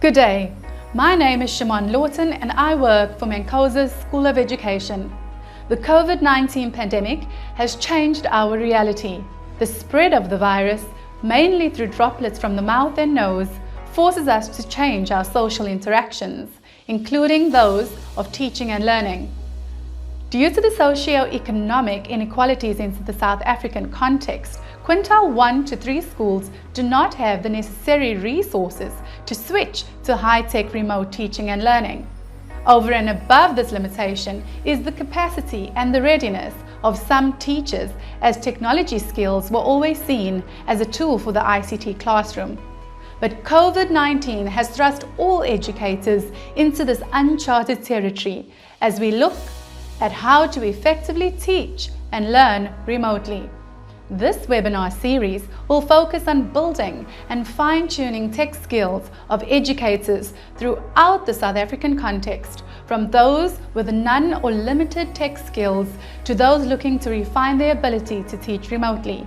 Good day. My name is Shimon Lawton and I work for MANCOSA's School of Education. The COVID-19 pandemic has changed our reality. The spread of the virus, mainly through droplets from the mouth and nose, forces us to change our social interactions, including those of teaching and learning. Due to the socio-economic inequalities in the South African context, quintile 1 to 3 schools do not have the necessary resources to switch to high-tech remote teaching and learning. Over and above this limitation is the capacity and the readiness of some teachers, as technology skills were always seen as a tool for the ICT classroom. But COVID-19 has thrust all educators into this uncharted territory as we look at how to effectively teach and learn remotely. This webinar series will focus on building and fine-tuning tech skills of educators throughout the South African context, from those with none or limited tech skills to those looking to refine their ability to teach remotely.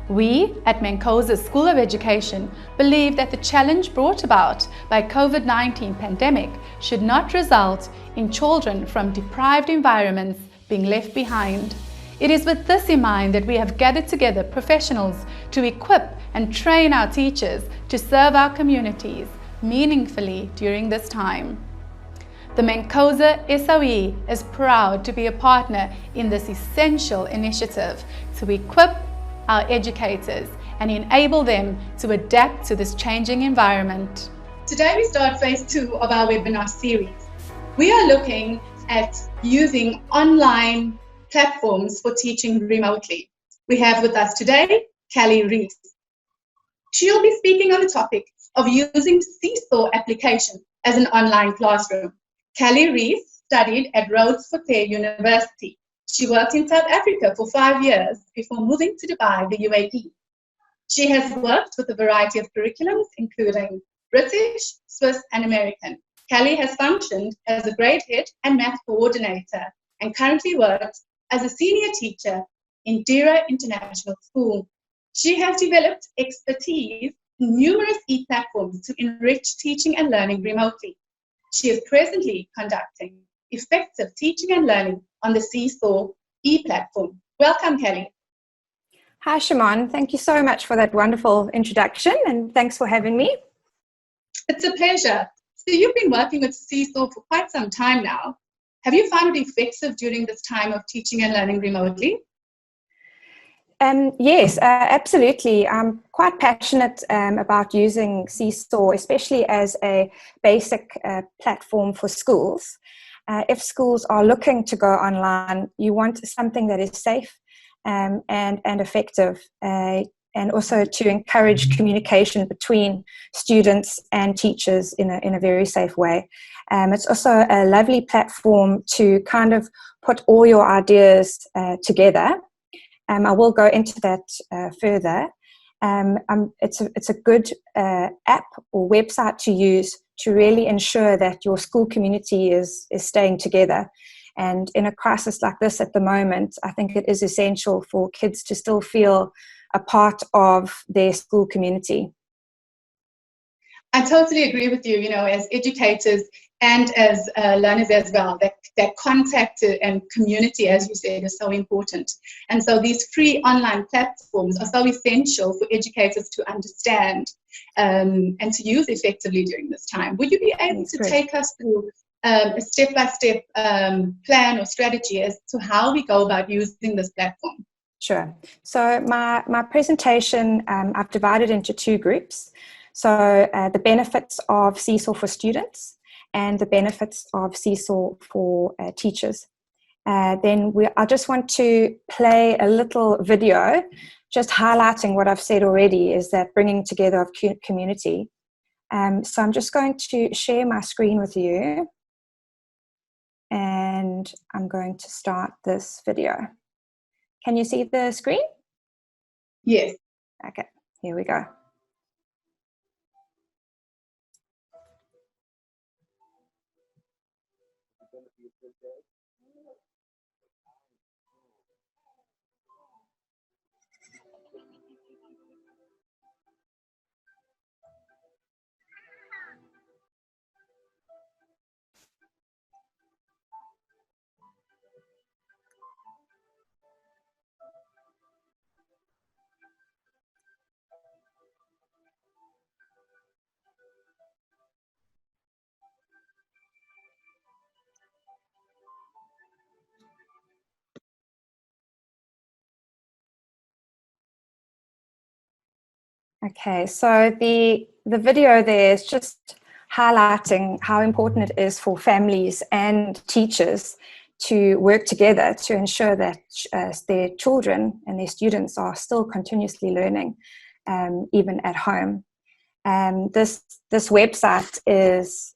We at MANCOSA's School of Education believe that the challenge brought about by COVID-19 pandemic should not result in children from deprived environments being left behind. It is with this in mind that we have gathered together professionals to equip and train our teachers to serve our communities meaningfully during this time. The MANCOSA SOE is proud to be a partner in this essential initiative to equip our educators and enable them to adapt to this changing environment. Today we start phase 2 of our webinar series. We are looking at using online platforms for teaching remotely. We have with us today Reese. She'll be speaking on the topic of using Cecil application as an online classroom. Reese studied at Rhodes University. She worked in South Africa for 5 years before moving to Dubai, the UAE. She has worked with a variety of curriculums, including British, Swiss, and American. Callie has functioned as a grade head and math coordinator and currently works as a senior teacher in Dira International School. She has developed expertise in numerous e-platforms to enrich teaching and learning remotely. She is presently conducting effective teaching and learning on the Cecil e-platform. Welcome, Callie. Hi, Shimon. Thank you so much for that wonderful introduction, and thanks for having me. It's a pleasure. So you've been working with Cecil for quite some time now. Have you found it effective during this time of teaching and learning remotely? Yes, absolutely. I'm quite passionate about using Cecil, especially as a basic platform for schools. If schools are looking to go online, you want something that is safe and effective, and also to encourage communication between students and teachers in a very safe way. It's also a lovely platform to kind of put all your ideas together. I will go into that further. It's a good app or website to use to really ensure that your school community is staying together. And in a crisis like this at the moment, I think it is essential for kids to still feel a part of their school community. I totally agree with you, as educators and as learners as well, that contact and community, as you said, is so important. And so these free online platforms are so essential for educators to understand and to use effectively during this time. Would you be able to take us through a step-by-step plan or strategy as to how we go about using this platform? Sure. So my presentation, I've divided into 2 groups. So the benefits of Cecil for students and the benefits of Cecil for teachers. Then I just want to play a little video just highlighting what I've said already, is that bringing together of community. So I'm just going to share my screen with you, and I'm going to start this video. Can you see the screen? Yes. Okay, here we go. Okay, so the video there is just highlighting how important it is for families and teachers to work together to ensure that their children and their students are still continuously learning, even at home. This website is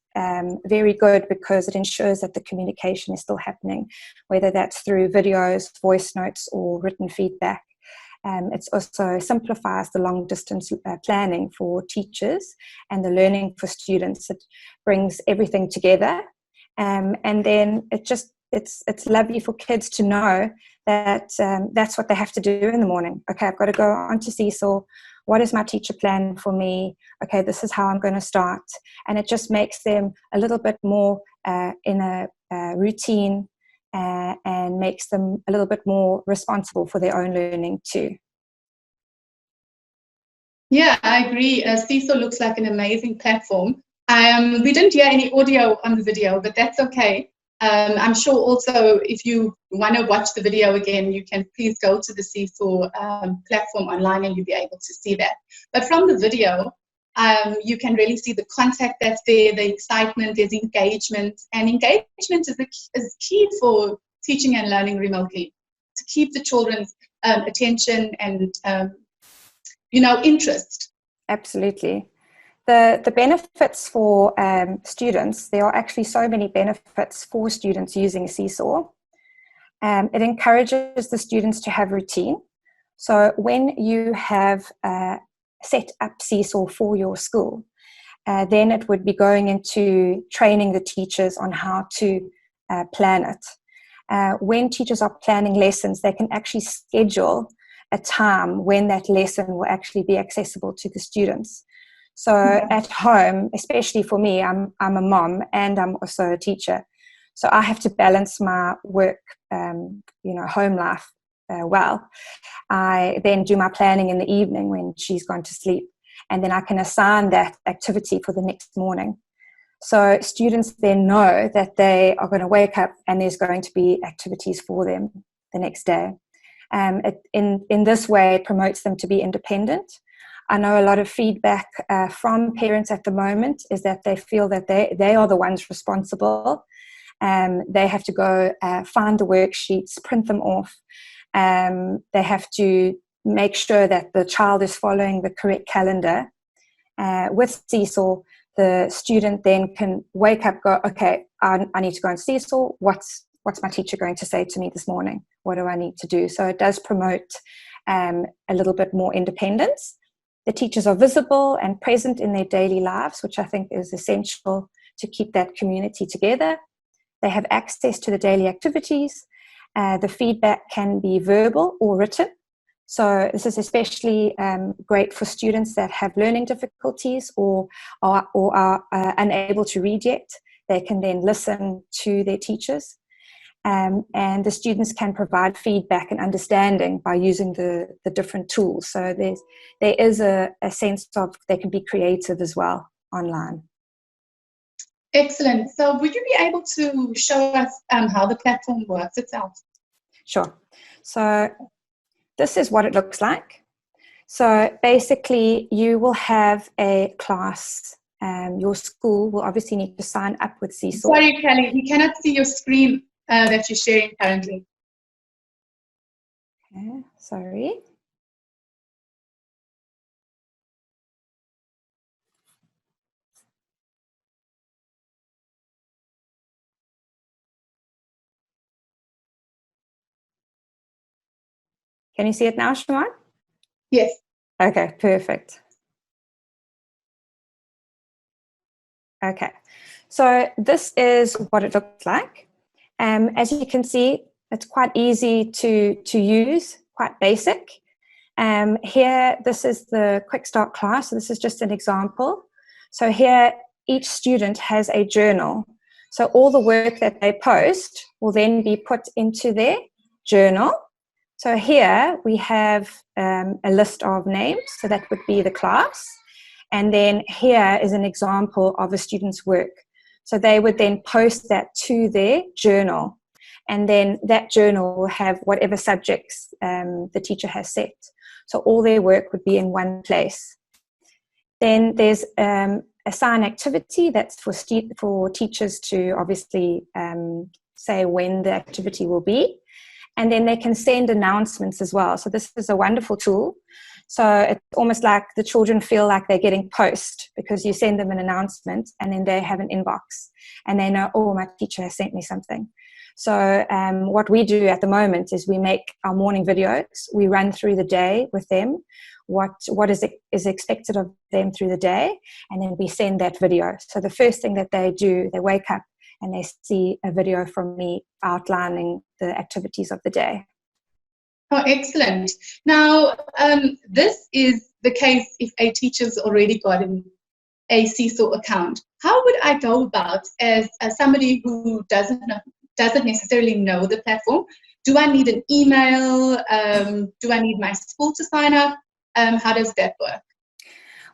very good because it ensures that the communication is still happening, whether that's through videos, voice notes, or written feedback. It also simplifies the long distance planning for teachers and the learning for students. It brings everything together, and then it's lovely for kids to know that that's what they have to do in the morning. Okay, I've got to go on to Cecil. What is my teacher plan for me? Okay, this is how I'm going to start. And it just makes them a little bit more in a routine, and makes them a little bit more responsible for their own learning too. Yeah, I agree. Cecil looks like an amazing platform. We didn't hear any audio on the video, but that's okay. I'm sure also if you want to watch the video again, you can please go to the Cecil platform online and you'll be able to see that. But from the video, you can really see the contact that's there, the excitement, there's engagement. And engagement is key for teaching and learning remotely, to keep the children's attention and interest. Absolutely. The benefits for students, there are actually so many benefits for students using Seesaw. It encourages the students to have routine. So when you have set up Seesaw for your school, then it would be going into training the teachers on how to plan it. When teachers are planning lessons, they can actually schedule a time when that lesson will actually be accessible to the students. So at home, especially for me, I'm a mom and I'm also a teacher. So I have to balance my work, home life well. I then do my planning in the evening when she's gone to sleep, and then I can assign that activity for the next morning. So students then know that they are going to wake up and there's going to be activities for them the next day. In this way, it promotes them to be independent. I know a lot of feedback from parents at the moment is that they feel that they are the ones responsible. They have to go find the worksheets, print them off. They have to make sure that the child is following the correct calendar. With Cecil, the student then can wake up, go, okay, I need to go on Cecil. What's my teacher going to say to me this morning? What do I need to do? So it does promote a little bit more independence. The teachers are visible and present in their daily lives, which I think is essential to keep that community together. They have access to the daily activities. The feedback can be verbal or written. So this is especially great for students that have learning difficulties or are unable to read yet. They can then listen to their teachers. And the students can provide feedback and understanding by using the different tools. So there is a sense of they can be creative as well online. Excellent. So would you be able to show us how the platform works itself? Sure. So this is what it looks like. So basically you will have a class. Your school will obviously need to sign up with Cecil. Sorry, Kelly, we cannot see your screen that you're sharing currently. Okay, sorry. Can you see it now, Shimon? Yes. Okay, perfect. Okay, so this is what it looks like. As you can see, it's quite easy to use, quite basic. Here, this is the Quick Start class. So this is just an example. So here, each student has a journal. So all the work that they post will then be put into their journal. So here we have a list of names. So that would be the class. And then here is an example of a student's work. So they would then post that to their journal. And then that journal will have whatever subjects the teacher has set. So all their work would be in one place. Then there's assign activity that's for teachers to obviously say when the activity will be. And then they can send announcements as well. So this is a wonderful tool. So it's almost like the children feel like they're getting post, because you send them an announcement and then they have an inbox and they know, oh, my teacher has sent me something. So what we do at the moment is we make our morning videos. We run through the day with them, what is expected of them through the day, and then we send that video. So the first thing that they do, they wake up and they see a video from me outlining the activities of the day. Oh, excellent. Now, this is the case if a teacher's already got a Seesaw account. How would I go about as somebody who doesn't necessarily know the platform? Do I need an email? Do I need my school to sign up? How does that work?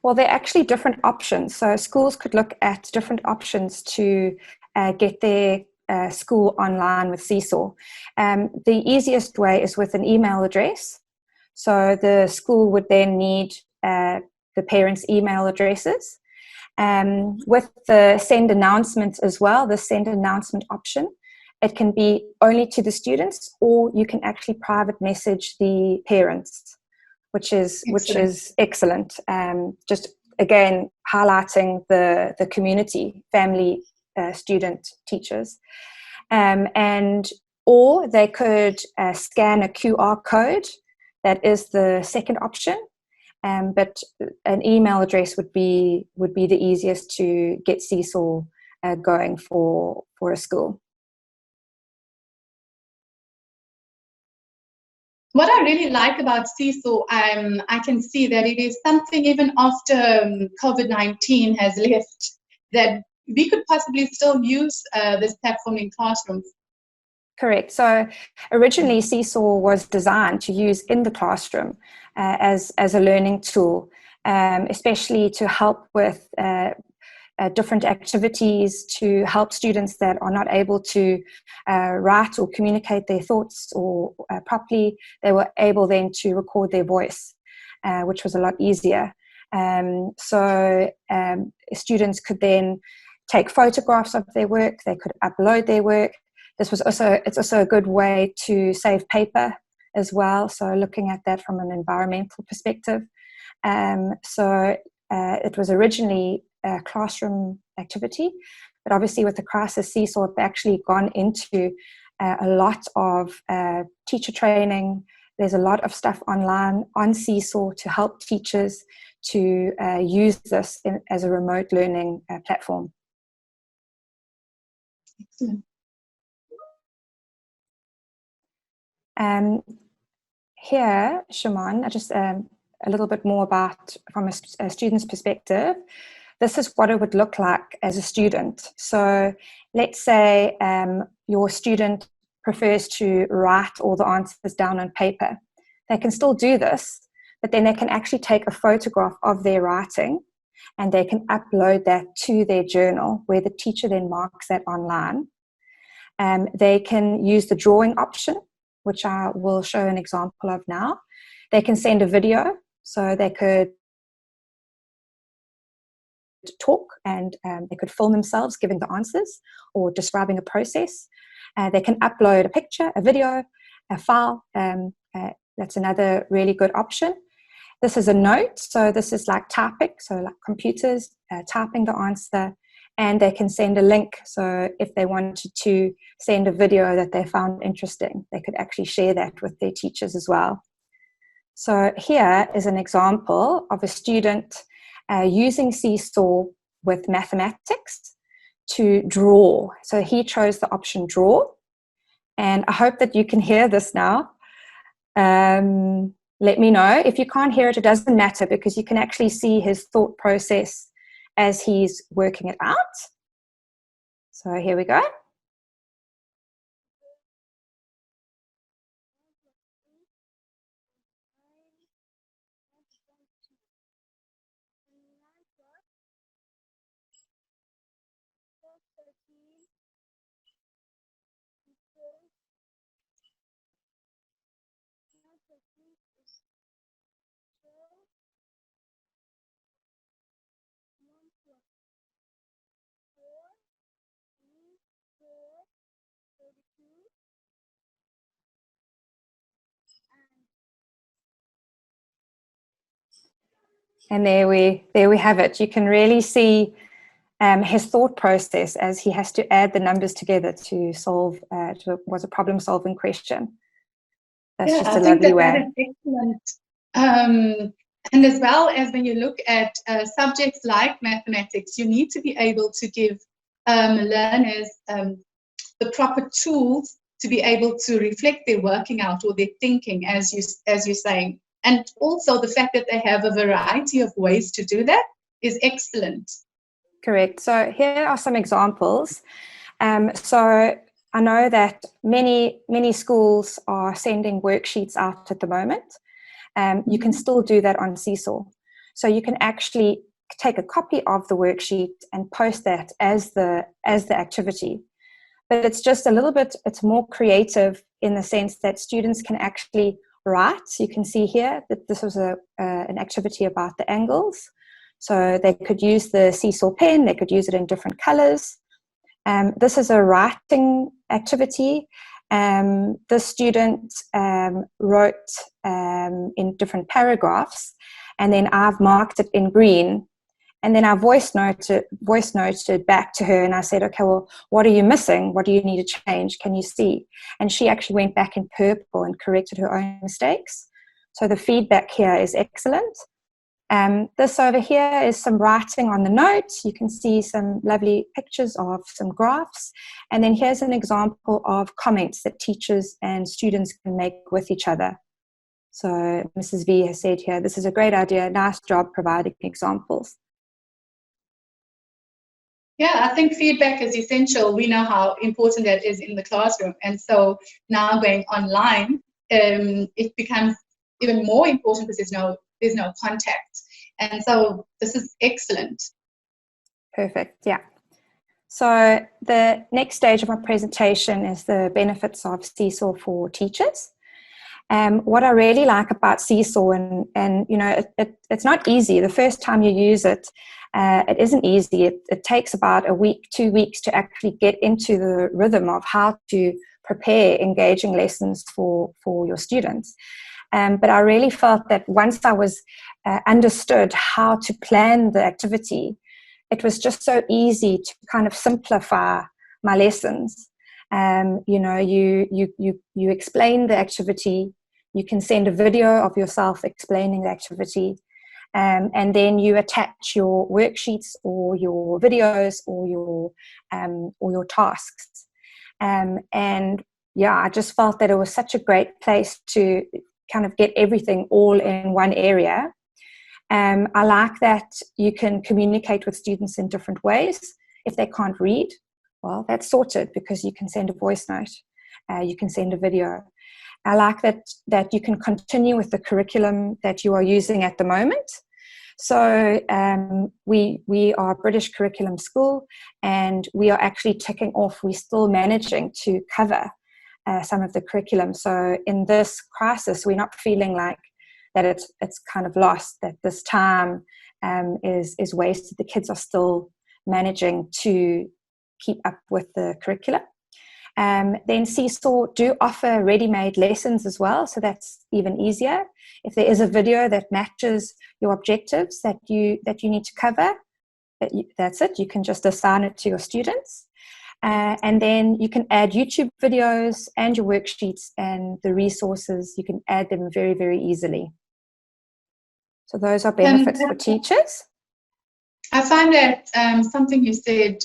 Well, there are actually different options. So schools could look at different options to get their school online with Seesaw. The easiest way is with an email address. So the school would then need the parents' email addresses. With the send announcements as well, the send announcement option, it can be only to the students, or you can actually private message the parents, which is excellent. Just again highlighting the community, family, student, teachers, and or they could scan a QR code. That is the second option. But an email address would be the easiest to get Cecil going for a school. What I really like about Cecil, I can see that it is something even after COVID-19 has left, that we could possibly still use this platform in classrooms. Correct. So originally Cecil was designed to use in the classroom as a learning tool, especially to help with different activities, to help students that are not able to write or communicate their thoughts or properly. They were able then to record their voice, which was a lot easier. So students could then take photographs of their work. They could upload their work. It's also a good way to save paper as well. So looking at that from an environmental perspective. It was originally a classroom activity, but obviously with the crisis, Cecil have actually gone into a lot of teacher training. There's a lot of stuff online on Cecil to help teachers to use this as a remote learning platform. Excellent. Here, Shimon, just a little bit more about from a student's perspective. This is what it would look like as a student. So let's say your student prefers to write all the answers down on paper. They can still do this, but then they can actually take a photograph of their writing and they can upload that to their journal, where the teacher then marks that online. They can use the drawing option, which I will show an example of now. They can send a video, so they could talk and they could film themselves giving the answers or describing a process. They can upload a picture, a video, a file. That's another really good option. This is a note, so this is like typing, so like computers typing the answer, and they can send a link. So if they wanted to send a video that they found interesting, they could actually share that with their teachers as well. So here is an example of a student using Seesaw with mathematics to draw. So he chose the option draw, and I hope that you can hear this now. Let me know. If you can't hear it, it doesn't matter, because you can actually see his thought process as he's working it out. So here we go. And there we have it. You can really see his thought process as he has to add the numbers together to solve was a problem-solving question. That's just a lovely way. That is excellent. And as well as when you look at subjects like mathematics, you need to be able to give learners the proper tools to be able to reflect their working out or their thinking, as you're saying. And also the fact that they have a variety of ways to do that is excellent. Correct. So here are some examples. So I know that many schools are sending worksheets out at the moment. You can still do that on Cecil. So you can actually take a copy of the worksheet and post that as the activity. But it's just a little bit, it's more creative in the sense that students can actually write. You can see here that this was an activity about the angles. So they could use the Cecil pen, they could use it in different colors. This is a writing activity. The student wrote in different paragraphs, and then I've marked it in green. And then I voice noted back to her, and I said, okay, well, what are you missing? What do you need to change? Can you see? And she actually went back in purple and corrected her own mistakes. So the feedback here is excellent. This over here is some writing on the notes. You can see some lovely pictures of some graphs. And then here's an example of comments that teachers and students can make with each other. So Mrs. V has said here, this is a great idea. Nice job providing examples. Yeah, I think feedback is essential. We know how important that is in the classroom. And so now going online, it becomes even more important because there's no contact. And so this is excellent. Perfect, yeah. So the next stage of my presentation is the benefits of Cecil for teachers. What I really like about Cecil, and you know, it's not easy. The first time you use it, it isn't easy. It takes about a week, 2 weeks to actually get into the rhythm of how to prepare engaging lessons for your students. But I really felt that once I was understood how to plan the activity, it was just so easy to kind of simplify my lessons. You know, you explain the activity. You can send a video of yourself explaining the activity, and then you attach your worksheets or your videos or your tasks. And yeah, I just felt that it was such a great place to kind of get everything all in one area. I like that you can communicate with students in different ways. If they can't read, well, that's sorted because you can send a voice note, you can send a video. I like that you can continue with the curriculum that you are using at the moment. So we are a British curriculum school, and we are actually ticking off. We're still managing to cover some of the curriculum. So in this crisis, we're not feeling like that it's kind of lost, that this time is wasted. The kids are still managing to keep up with the curriculum. Then Cecil do offer ready-made lessons as well, so that's even easier. If there is a video that matches your objectives that you need to cover, that's it. You can just assign it to your students. And then you can add YouTube videos and your worksheets and the resources. You can add them very, very easily. So those are benefits for teachers. I find that something you said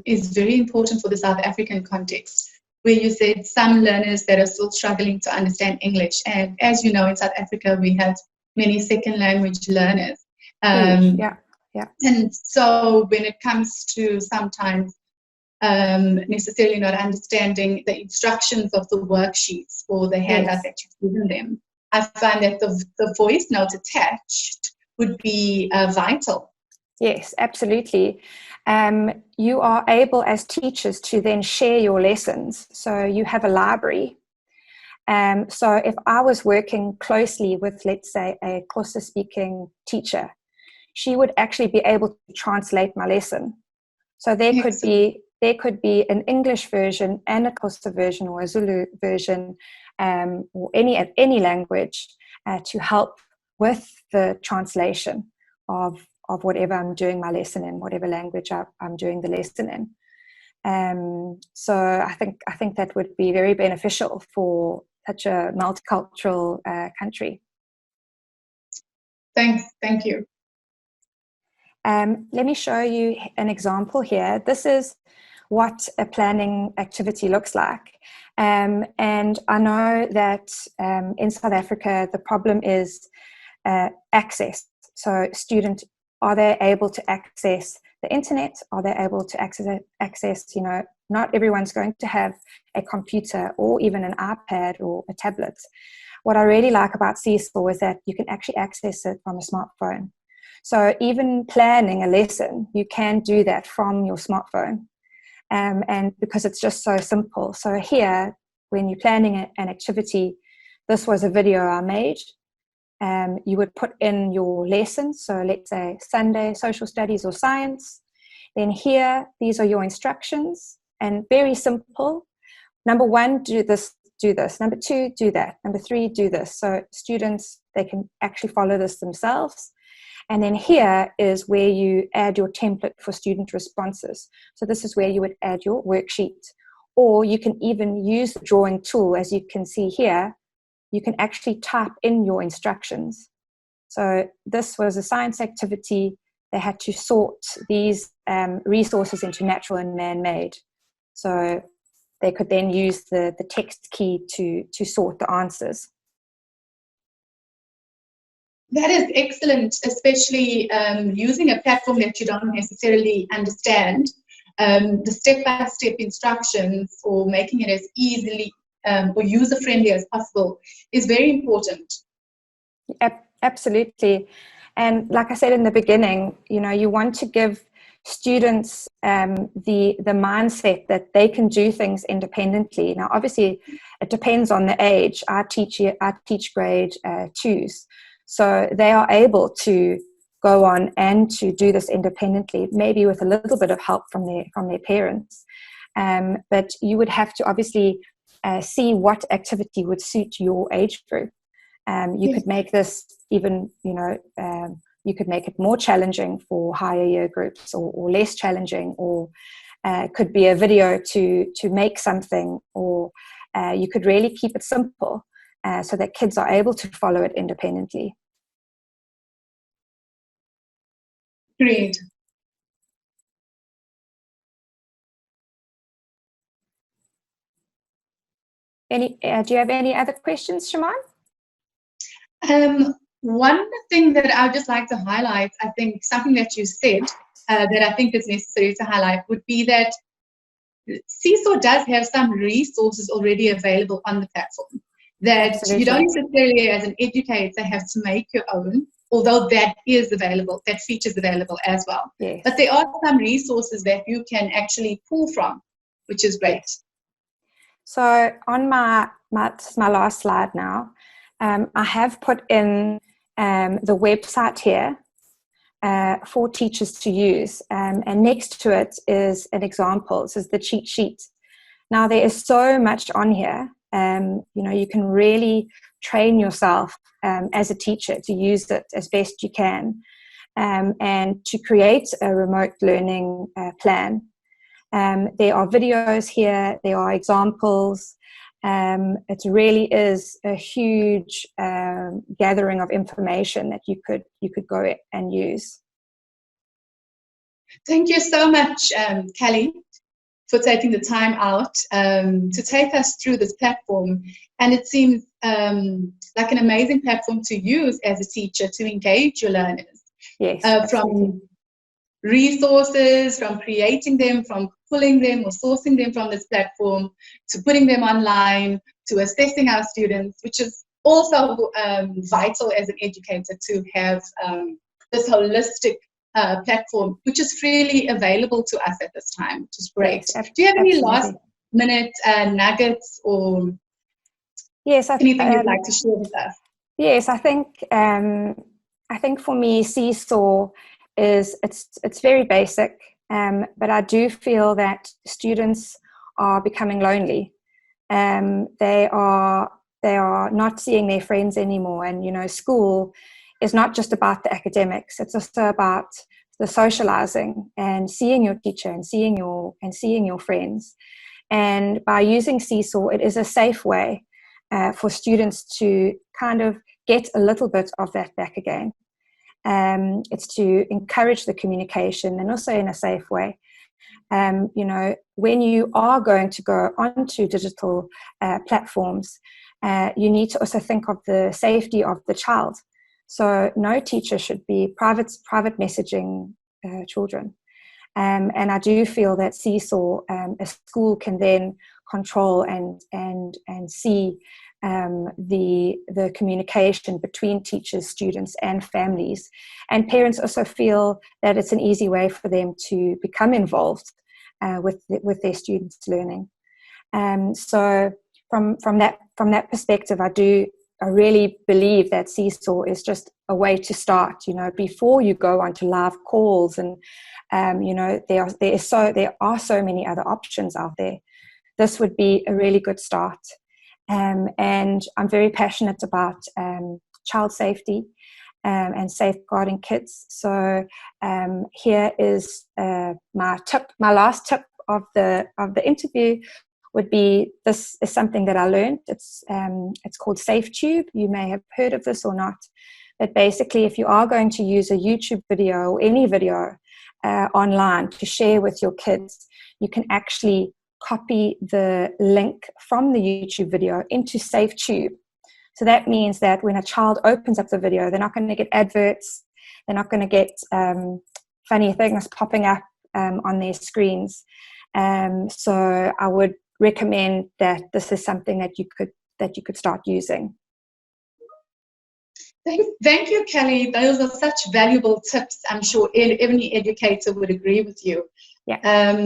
is very important for the South African context, where you said some learners that are still struggling to understand English. And as you know, in South Africa, we have many second language learners. Yeah. And so when it comes to sometimes necessarily not understanding the instructions of the worksheets or the handout that you've given them, I find that the voice note attached would be vital. Yes, absolutely. You are able as teachers to then share your lessons. So you have a library. So if I was working closely with, let's say, a Xhosa speaking teacher, she would actually be able to translate my lesson. So there could be an English version and a Xhosa version or a Zulu version, or any language to help with the translation of whatever I'm doing my lesson in, whatever language I'm doing the lesson in. So I think that would be very beneficial for such a multicultural country. Thanks. Thank you. Let me show you an example here. This is what a planning activity looks like. And I know that in South Africa, the problem is access. So students, are they able to access the internet? Are they able to access, not everyone's going to have a computer or even an iPad or a tablet. What I really like about Cecil is that you can actually access it from a smartphone. So even planning a lesson, you can do that from your smartphone. And because it's just so simple. So here, when you're planning an activity, this was a video I made. You would put in your lessons. So let's say Sunday, social studies or science. Then here, these are your instructions, and very simple. Number 1, do this. Number 2, do that. Number 3, do this. So students, they can actually follow this themselves. And then here is where you add your template for student responses. So this is where you would add your worksheet. Or you can even use the drawing tool. As you can see here, you can actually type in your instructions. So this was a science activity. They had to sort these resources into natural and man-made. So they could then use the text key to sort the answers. That is excellent, especially using a platform that you don't necessarily understand. The step-by-step instructions for making it as easily or user-friendly as possible is very important. Absolutely. And like I said in the beginning, you want to give students the mindset that they can do things independently. Now, obviously, it depends on the age. I teach grade 2s. So they are able to go on and to do this independently, maybe with a little bit of help from their parents. But you would have to obviously see what activity would suit your age group. You could make this even, you could make it more challenging for higher year groups, or less challenging, or it could be a video to make something, or you could really keep it simple. So that kids are able to follow it independently. Great. Do you have any other questions, Shimon? One thing that I would just like to highlight, I think something that you said that I think is necessary to highlight would be that Cecil does have some resources already available on the platform that Absolutely. You don't necessarily, as an educator, have to make your own, although that is available, that feature is available as well. Yes. But there are some resources that you can actually pull from, which is great. Yes. So on my last slide now, I have put in the website here for teachers to use, and next to it is an example. This is the cheat sheet. Now there is so much on here. You can really train yourself as a teacher to use it as best you can, and to create a remote learning plan. There are videos here, there are examples. It really is a huge gathering of information that you could go and use. Thank you so much, Callie, for taking the time out to take us through this platform. And it seems like an amazing platform to use as a teacher to engage your learners. Yes, from resources, from creating them, from pulling them or sourcing them from this platform, to putting them online, to assessing our students, which is also vital as an educator to have this holistic platform, which is freely available to us at this time, which is great. Yes, do you have any absolutely. last minute nuggets or anything you'd like to share with us? Yes, I think for me, Seesaw is it's very basic, but I do feel that students are becoming lonely. They are not seeing their friends anymore, and school is not just about the academics. It's also about the socializing and seeing your teacher and seeing your friends. And by using Seesaw, it is a safe way for students to kind of get a little bit of that back again. It's to encourage the communication, and also in a safe way. You know, when you are going to go onto digital platforms, you need to also think of the safety of the child. So no teacher should be private messaging children. And I do feel that Seesaw, a school can then control and see the communication between teachers, students, and families. And parents also feel that it's an easy way for them to become involved with their students' learning. So from that perspective, I really believe that Seesaw is just a way to start, you know, before you go on to live calls. And you know, there are so many other options out there. This would be a really good start. And I'm very passionate about child safety and safeguarding kids. So here is my last tip of the interview would be, this is something that I learned. It's called SafeTube. You may have heard of this or not. But basically, if you are going to use a YouTube video or any video online to share with your kids, you can actually copy the link from the YouTube video into SafeTube. So that means that when a child opens up the video, they're not going to get adverts, they're not going to get funny things popping up on their screens. So I would recommend that this is something that you could start using. Thank you, Kelly. Those are such valuable tips. I'm sure every educator would agree with you. Yeah.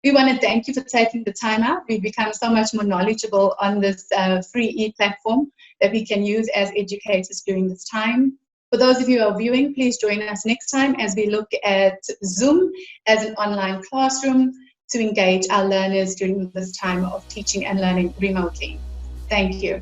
We want to thank you for taking the time out. We've become so much more knowledgeable on this free e-platform that we can use as educators during this time. For those of you who are viewing, please join us next time as we look at Zoom as an online classroom to engage our learners during this time of teaching and learning remotely. Thank you.